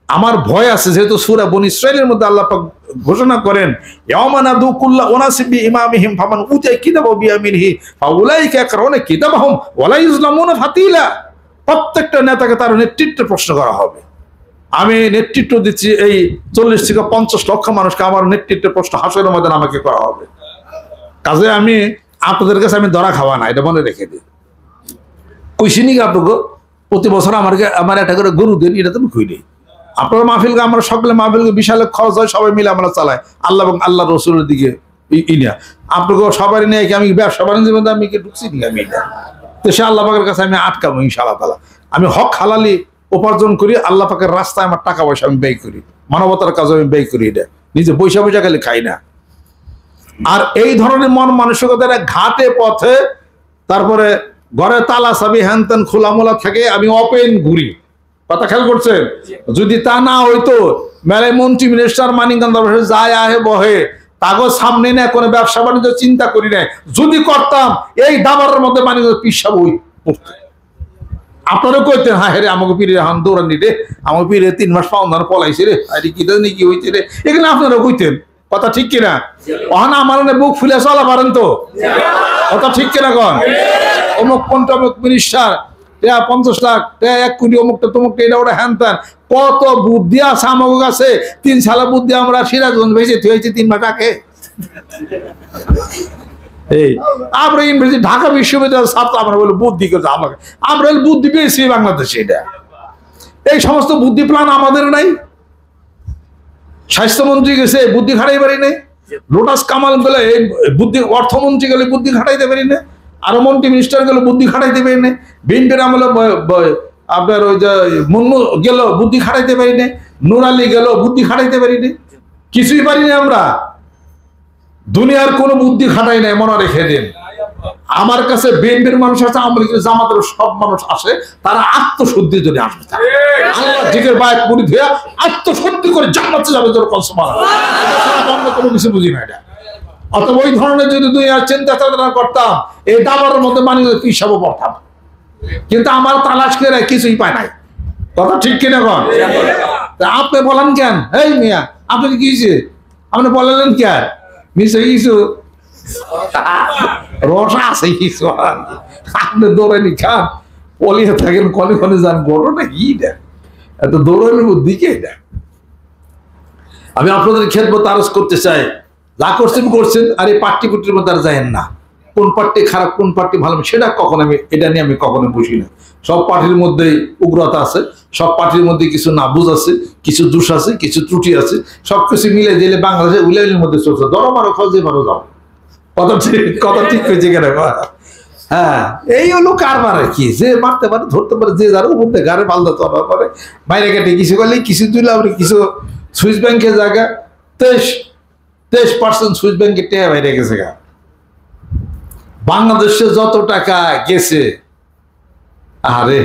আমার ভয় আছে, যেহেতু সূরা বনী ইসরাঈলের মধ্যে আল্লাহ পাক ঘোষণা করেন ইয়াওমা নাদু কুল্লা উনাসিম বিইমামিহিম ফামান উতিয়া কিতাবাহু বিয়ামিনিহি ফাউলাইকা ইয়াকরাউনা কিতাবাহুম ওয়ালা ইউজলামুনা ফাতিলা। প্রত্যেকটা নেতাকে তার নেতৃত্বে প্রশ্ন করা হবে। আমি নেতৃত্ব দিচ্ছি এই 40 থেকে 50 লক্ষ মানুষকে, আমার নেতৃত্বে প্রশ্ন হাসরের ময়দানে আমাকে করা হবে। কাজে আমি আপনাদের কাছে আমি ধরা খাওয়া না, এটা মনে রেখে দিই। কইসিনি আপনাকে প্রতি বছর আমার একটা করে গরু দিন, এটা তো আমি কই নেই। আপনারা মাহফিলকে, আমরা সকলে মাহফিলকে বিশাল খরচ হয়, সবাই মিলে আমরা চালাই আল্লাহ এবং আল্লাহ রসুলের দিকে ইনিয়া। আপনাকে সবাই নিয়ে আমি ব্যবসা বাণিজ্যের মধ্যে আমি কি ঢুকছি নি? আমি এটা তো সে আল্লাহ পাকের কাছে আমি আটকাবো ইনশাআল্লাহ তাআলা। আমি হক হালালি উপার্জন করি, আল্লাহ পাকের রাস্তায় আমার টাকা পয়সা আমি ব্যয় করি, মানবতার কাজে আমি ব্যয় করি, এটা নিজে পয়সা পয়সা খালি খাই না। আর এই ধরনের মন মানসিকতার ঘাটে পথে, তারপরে ঘরে তালা চাবি হ্যান ত্যান খোলামোলা থাকে, আমি ওপেন ঘুরি। কথা খেয়াল করছেন? যদি তা না হইতো, মেলায় মন্ত্রী মিনিস্টার মানিকগঞ্জ যায় আহে বহে, তাগো সামনে না কোনো ব্যবসা বাণিজ্য চিন্তা করি নাই। যদি করতাম এই দাবারের মধ্যে মানিকগঞ্জ পিসাব হই পড়তো। আপনারা কইতেন হ্যাঁ রে আমাকে পীরে হান দৌড়ানি রে, আমাকে পীরে 3 মাস পাওনার পলাইছে রে, আরে কি জানি কি হইছে রে, এখানে আপনারা কইতেন। কথা ঠিক কিনা? ওখানে আমার বুক ফুলে চলা পারেন তো? কথা ঠিক কিনা? কন অমুক কোনটা অমুক মিনিস্টার 50 লাখ 1 কোটি অমুকটা তমুকটা এটা ওটা হ্যান ত্যান, কত বুদ্ধি আছে আমাকে কাছে। 3 সালা বুদ্ধি আমরা সিরাজগঞ্জ ভেসে হয়েছে 3 মাস আগে। এই আমরা ইউনিভার্সিটি ঢাকা বিশ্ববিদ্যালয়ের ছাত্র, আমরা বলে বুদ্ধি করছে আমাকে, আমরা বুদ্ধি পেয়েছি বাংলাদেশে। এটা এই সমস্ত বুদ্ধি প্ল্যান আমাদের নাই। স্বাস্থ্যমন্ত্রী গেছে বুদ্ধি খাটাই পারি না, লোটাস কামাল গেলে বুদ্ধি, অর্থমন্ত্রী গেলে বুদ্ধি খাটাইতে পারি না, আরো মন্ত্রী মিনিস্টার গেলে বুদ্ধি খাটাইতে পারি না, বিএনপির আমলে আপনার ওই যে মুন্নু গেল বুদ্ধি খাটাইতে পারি না, নূর আলী গেল বুদ্ধি খাটাইতে পারি না, কিছুই পারি না আমরা। দুনিয়ার কোনো বুদ্ধি খাটাই নাই, মনে রেখে দিন। আমার কাছে বিএনপির মানুষ আছে, আওয়ামী লীগের জামাতের সব মানুষ আসে, তারা আত্মশুদ্ধির জন্য আসবে। আল্লাহ জিকের বায়াত মুরিদ হয়ে আত্মশুদ্ধি করে জান্নাতে যাবে, তোর কসম। আমরা কোনো কিছু বুঝি না এটা। অথবা ওই ধরনের যদি দুনিয়ার চিন্তা চেতনা করতাম, এই দাবারের মধ্যে মানি পিসাব পড়তাম। কিন্তু আমার তালাশ করে কিছুই পায় নাই। কথা ঠিক কিনা? কন আপনি বলেন কেন? এই মিয়া আপনি কি হয়েছে? আপনি বললেন কেন? নিশ্চয় কিছু রসা আছে কিছু, আপনি দৌড়ানি খান, পলিয়ে থাকেন, কনে কনে যান, ঘটনা কি এটা? এত দৌড়ানোর বুদ্ধি কে এটা? আমি আপনাদের খেদমত আরজ করতে চাই, যা করছেন করছেন, আর এই পার্টি পুটির মধ্যে আর যায়েন না। কোন পার্টি খারাপ কোন পার্টি ভালো সেটা কখন আমি, এটা নিয়ে আমি কখনো বুঝি না। সব পার্টির মধ্যে উগ্রতা আছে, সব পার্টির মধ্যে কিছু নাবুজ আছে, কিছু দোষ আছে, কিছু ত্রুটি আছে, সবকিছু মিলে দিলে বাংলাদেশে উইলের মধ্যে চলছে। ধরো মারো খোঁজে মারো যাও। কথা ঠিক হয়েছে কেন? হ্যাঁ, এই হলো কারবার আর কি, যে মারতে পারে ধরতে পারে, যে যার মধ্যে গাড়ি পাল্টা চলার পরে বাইরে কেটে কিছু করলে কিছু দিলে, আপনি কিছু সুইস ব্যাংকের জায়গা 23% সুইস ব্যাংকের টাকা বাইরে গেছে গা। বাংলাদেশে যত টাকা গেছে, আরে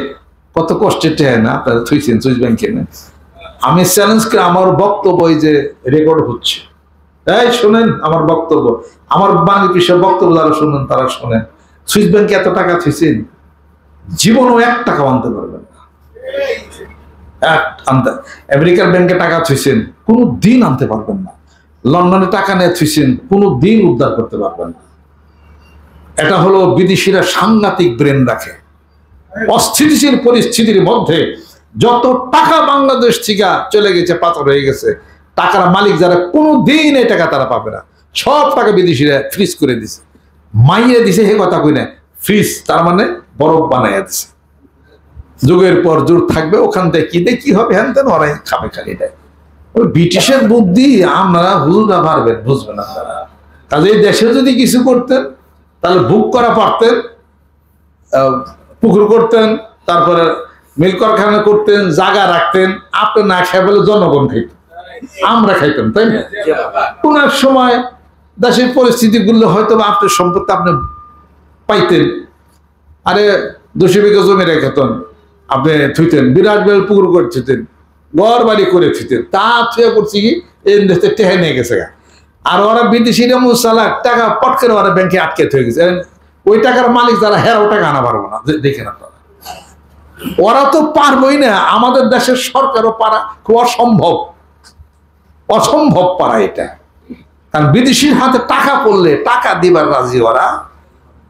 কত কষ্টের টাকা না আপনারা থুইছেন সুইস ব্যাংকে। আমি চ্যালেঞ্জ করে, আমার বক্তব্য যে রেকর্ড হচ্ছে, এই শোনেন আমার বক্তব্য, আমার বাংলাদেশের বক্তব্য যারা শুনেন তারা শোনেন। সুইস ব্যাংকে এত টাকা থুইছেন, জীবনও 1 টাকা আনতে পারবেন না। আমেরিকার ব্যাংকে টাকা থুইছেন, কোনো দিন আনতে পারবেন না। লন্ডনে টাকা নিয়ে থুইছেন, কোনো দিন উদ্ধার করতে পারবেন না। এটা হলো বিদেশিরা সাংঘাতিক ব্রেন রাখে। অস্থিতিশীল পরিস্থিতির মধ্যে যত টাকা বাংলাদেশ থেকে চলে গেছে, পাথর হয়ে গেছে, টাকার মালিক যারা, কোনো দিন এই টাকা তারা পাবে না। সব টাকা বিদেশিরা ফ্রিজ করে দিছে, মাইয়ে দিছে। হে কথা কই না, ফ্রিজ তার মানে বরফ বানাইয়া দিছে। যুগের পর যুগ থাকবে, ওখান থেকে কি হবে, হ্যান তেন ওরাই খাবে খালি। দেয় ওই ব্রিটিশের বুদ্ধি, আপনারা হুজুরা পারবেন, বুঝবেন আপনারা। কাজে এই দেশে যদি কিছু করতেন, তাহলে বুক করা পারতেন, পুকুর করতেন, তারপরে মিল কারখানা করতেন, জায়গা রাখতেন। আপনি না খাই বলে জনগণ খাইত, আমরা খাইতাম, তাই না? কোন এক সময় দেশের পরিস্থিতিগুলো হয়তো আপনার সম্পত্তি আপনি পাইতেন। আরে 200 বিঘা জমি রেখেতেন, আপনি থুইতেন, বিরাট বিরাট পুকুর করে থুইতেন, ঘর বাড়ি করে থুইতেন। তা থুয়ে করছি কি, এই দেশে টেহে নিয়ে গেছে। আর ওরা বিদেশিরা মুসালাক টাকা পট করে ওরা ব্যাংকে আটকে থয়ে গেছে। ওই টাকার মালিক যারা, হেরাও টাকা আনা পারবো না। দেখেন আপনারা, ওরা তো পারবই না, আমাদের দেশের সরকারও পারা খুব অসম্ভব, অসম্ভব পারা এটা। কারণ বিদেশির হাতে টাকা পড়লে টাকা দিবার রাজি ওরা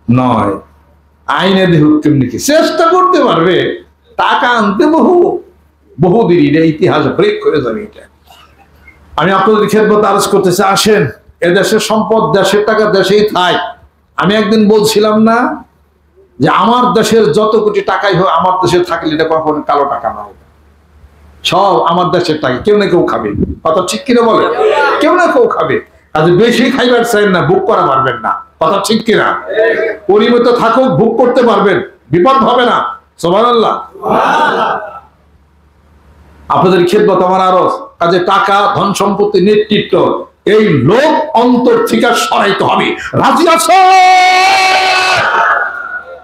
নয়। আইনে দেখুক কেমনি কি চেষ্টা করতে পারবে, টাকা আনতে বহুদিন, এটা ইতিহাস ব্রেক করে যাবে এটা। আমি আপনাদের খেদমত আরজ করতেছি, আসেন এ দেশের সম্পদ দেশের টাকা দেশেই থাক। আমি একদিন বলছিলাম না যে আমার দেশের যত কোটি টাকাই হয় আমার দেশে থাকলে এটা কখনো কালো টাকা না হবে, সব আমার দেশের টাকা, কেউ না কেউ খাবে। কথা ঠিক কিনা বলে? কেউ না কেউ খাবে। আজ বেশি খাইবার চাই না, বুক করা পারবেন না। কথা ঠিক কিনা? পরিমিত থাকুক, বুক করতে পারবেন, বিপদ হবে না। সুবহানাল্লাহ। আপনাদের খেদমত আমার আরজ, কাজে টাকা ধন সম্পত্তি নেতৃত্ব এই লোক অন্তর থেকে সরাইতে হবে। রাজি আছো?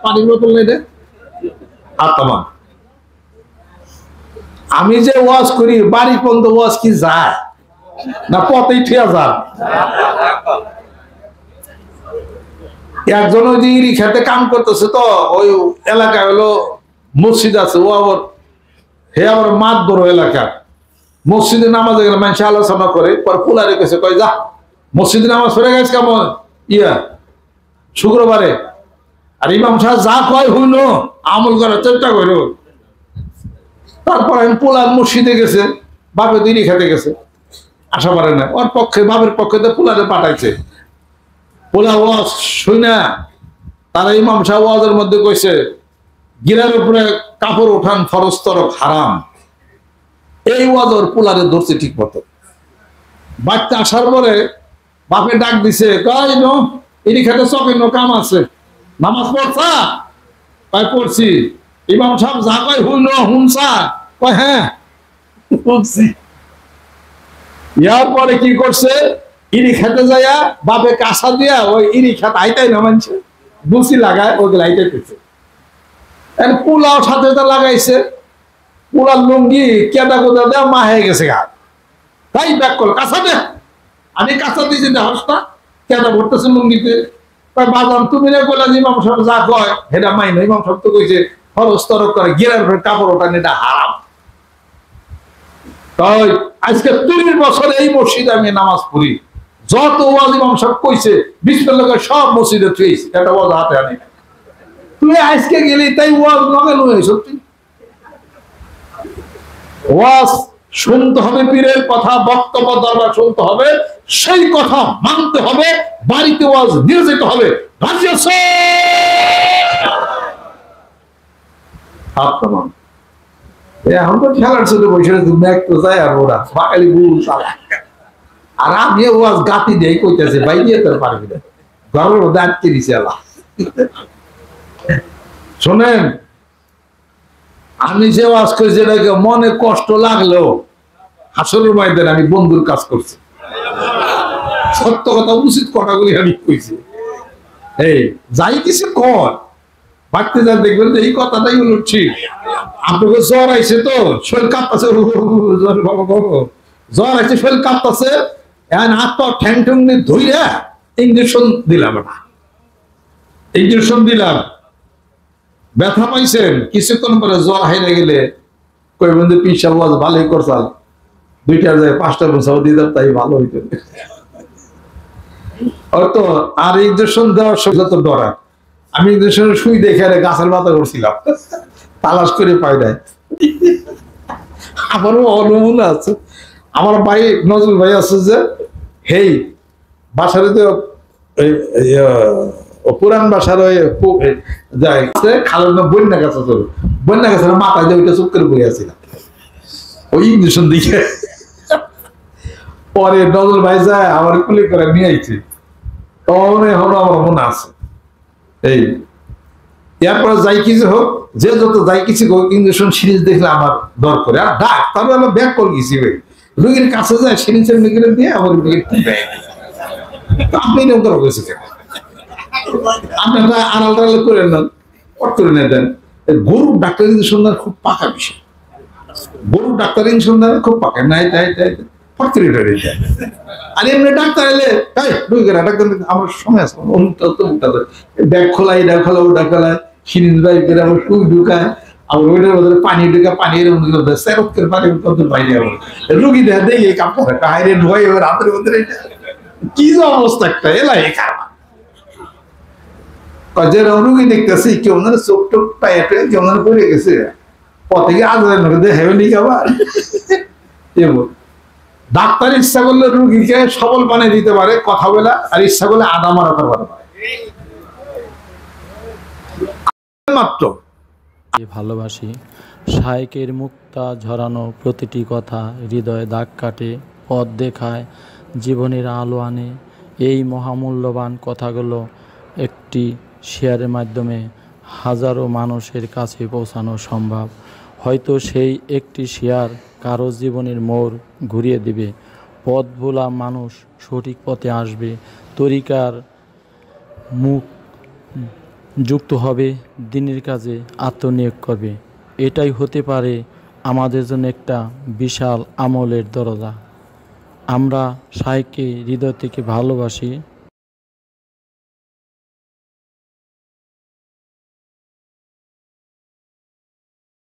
পানির বোতল নেই রে আর তোমার। আমি যে ওয়াজ করি বাড়ি পর্যন্ত ওয়াজ কি যায় না পথেই ঠিয়া যান? একজন ওই যে ইরি খেতে কাম করতেছে, তো ওই এলাকায় হলো মসজিদ আছে, ও আবার হে আবার মাত বড় এলাকা, মসজিদে নামাজে গেলে মানুষ আলোচনা করে, পর ফুলারে কেছে কয় যা মসজিদে নামাজ পড়ে গেছে কেমন শুক্রবারে, আর ইমাম সাহেব যা কয় হইল আমল করার চেষ্টা করল। তারপর আমি পোলার মসজিদে গেছে, বাপে দিনই খেতে গেছে, আসা পারে না, ওর পক্ষে বাপের পক্ষে তো পোলারে পাঠাইছে। পোলা ওয়াজ শুই না, তারা ইমাম সাহেব ওয়াজের মধ্যে কইছে গিরার উপরে কাপড় উঠান ফরজ তরক হারাম। এই ওয়াজ ওর পোলারে ধরছে ঠিক মতো। বাচ্চা আসার পরে বাপে ডাক দিছে, কয় নো ইনি খেতে চকের নো কাম আছে, নামাজ পড়ছা? কয় পড়ছি। ইমাম সাহেব যা কয় হুইল হুনসা? কয় হ্যাঁ শুনছি। ইয়ার পরে কি করছে, ইরি খেতে যাইয়া বাপে কাঁসা দিয়া ওই ইরি খেত আইতাই না মানছে, বুসি লাগায় ওগুলো আইতাইতেছে। পোলাও সাথে লাগাইছে, পোলার লুঙ্গি কেদা কোদা দেওয়া মা হয়ে গেছে গা। তাই ব্যাক কর কাঁচা দে, আমি কাঁচা দিয়েছি না হসটা কেদা ভরতেছে লুঙ্গিতে। বাজান তুমি না কইলা যে ইমাম সাহেব যা কয় সেটা মাই না, ইমাম সাহেব তো কইছে ফরজ তরক করে গিরার উপরে কাপড় ওঠান এটা হারাম। তাই আজকে 30 বছর এই মসজিদে আমি নামাজ পড়ি, যত ওয়াজ ইমাম সাহেব কইছে বিসমিল্লাহ সব মসজিদে থুইছি, এটা ওয়াজ হাতে আনি। তুই আজকে গেলি তাই ওয়াজ লাগানো হয়েছে। ওয়াজ শুনতে হবে, পীরের কথা বক্তব্য দরবার শুনতে হবে, সেই কথা মানতে হবে, বাড়িতে ওয়াজ নিয়ে যেতে হবে। রাজি আছো? এখন তো খেলার ছোট বসে ম্যাক তো যায়, আর ওরা বাঙালি ভুল চালা, আর আমি ওয়াজ গাতি দিয়ে কইতেছে ভাই দিয়ে তোর পারবি না, ঘরের মধ্যে আটকে দিছে আল্লাহ। শোনেন, আমি যে ওয়াজ করছি এটাকে মনে কষ্ট লাগলেও হাসরের ময়দানে আমি বন্ধুর কাজ করছি, সত্য কথা উচিত কথাগুলি আমি কইছি। এই যাই কিছু কর বাড়তে যা দেখবেন এই কথাটাই হলো ঠিক। আপনাকে জ্বর আইছে, তো শরীর কাঁপতাছে, জ্বর আইছে শরীর কাঁপতাছে, হাত পা ঠ্যাং ঠ্যাং দিয়ে ধইরা ইঞ্জেকশন দিলাম, ইঞ্জেকশন দিলাম, ব্যথা পাইছেন, কিছুক্ষণ পরে জ্বর হাইরে গেলে কই বন্ধু পিসা ওয়াজ ভালোই করছাল, 2টার জায়গায় 5টা বছর দিতাম তাই ভালো হইতো। হয়তো আর ইঞ্জেকশন দেওয়ার সময় তো ডরা, আমি ইঞ্জেকশন সুই দেখে গাছের মাথা করছিলাম, তালাশ করে পাই নাই। আমারও অনুমোদন আছে, আমার ভাই নজরুল ভাই আছে যে হেই বাসারে তো পুরান বাসার যায় খালের না বন্যা গাছ, বন্যা গাছের মাথায় দিয়ে ওইটা চুপ করে বই আসছিলাম ওই ইঞ্জেকশন দিকে। পরে নজরুল ভাই যায় আমার কুলি করে নিয়ে আইছে, তখন এখন আমার মনে আছে। এই এরপরে যাই কিছু হোক, যে যত যাই কিছু হোক, ইঞ্জেকশন সিরিজ দেখলে আমার দর করে, আর ডাক তাহলে আমার ব্যাক করে গেছি ভাই, রোগীর কাছে যায় সিরিজের মিগিরে দিয়ে আমার আপনি এরকম করা হয়েছে, আপনারা আড়াল টাড়াল করে নেন, পট করে নিয়ে দেন। গরুর ডাক্তার ইঞ্জেকশন দেওয়ার খুব পাকা বিষয়, গরুর ডাক্তার ইঞ্জেকশন দেওয়ার খুব পাকা, নাই তাই তাই ফট করে দেয়। আর এমনি ডাক্তার এলে তাই ডাক্তার আমার সময় আছে, ব্যাগ খোলাই, এটা খোলা, ওটা খোলায়, সিরিজ বাইক আমার সুই ঢুকায়, আর ওইটার মধ্যে পানি ঢুকে পানির মধ্যে সেরকের পানি কত বাইরে হবে রুগী দেখা দেয় এই কাপ করে হাইরে ঢুকাই এবার হাতের মধ্যে কি যে অবস্থা একটা এলাই খারাপ যে রুগী দেখতেছি কেউ ওনার চোখ টোক পায়ে কেউ ওনার পড়ে গেছে পথে গিয়ে আগুনের মধ্যে হেবেনি আবার ডাক্তার ইচ্ছা করলে রুগীকে সবল বানিয়ে দিতে পারে কথা বলা, আর ইচ্ছা করলে আদা মারা করতে পারে মাত্র। ভালোবাসি শায়েকের মুক্তা ঝরানো প্রতিটি কথা হৃদয়ে দাগ কাটে, পথ দেখায়, জীবনের আলো আনে। এই মহামূল্যবান কথাগুলো একটি শেয়ারের মাধ্যমে হাজারো মানুষের কাছে পৌঁছানো সম্ভব। হয়তো সেই একটি শেয়ার কারো জীবনের মোড় ঘুরিয়ে দিবে, পথ ভোলা মানুষ সঠিক পথে আসবে, তরিকার মুখ যুক্ত হবে, দিনের কাজে আত্মনিয়োগ করবে। এটাই হতে পারে আমাদের জন্য একটা বিশাল আমলের দরজা। আমরা শায়েককে হৃদয় থেকে ভালোবাসি।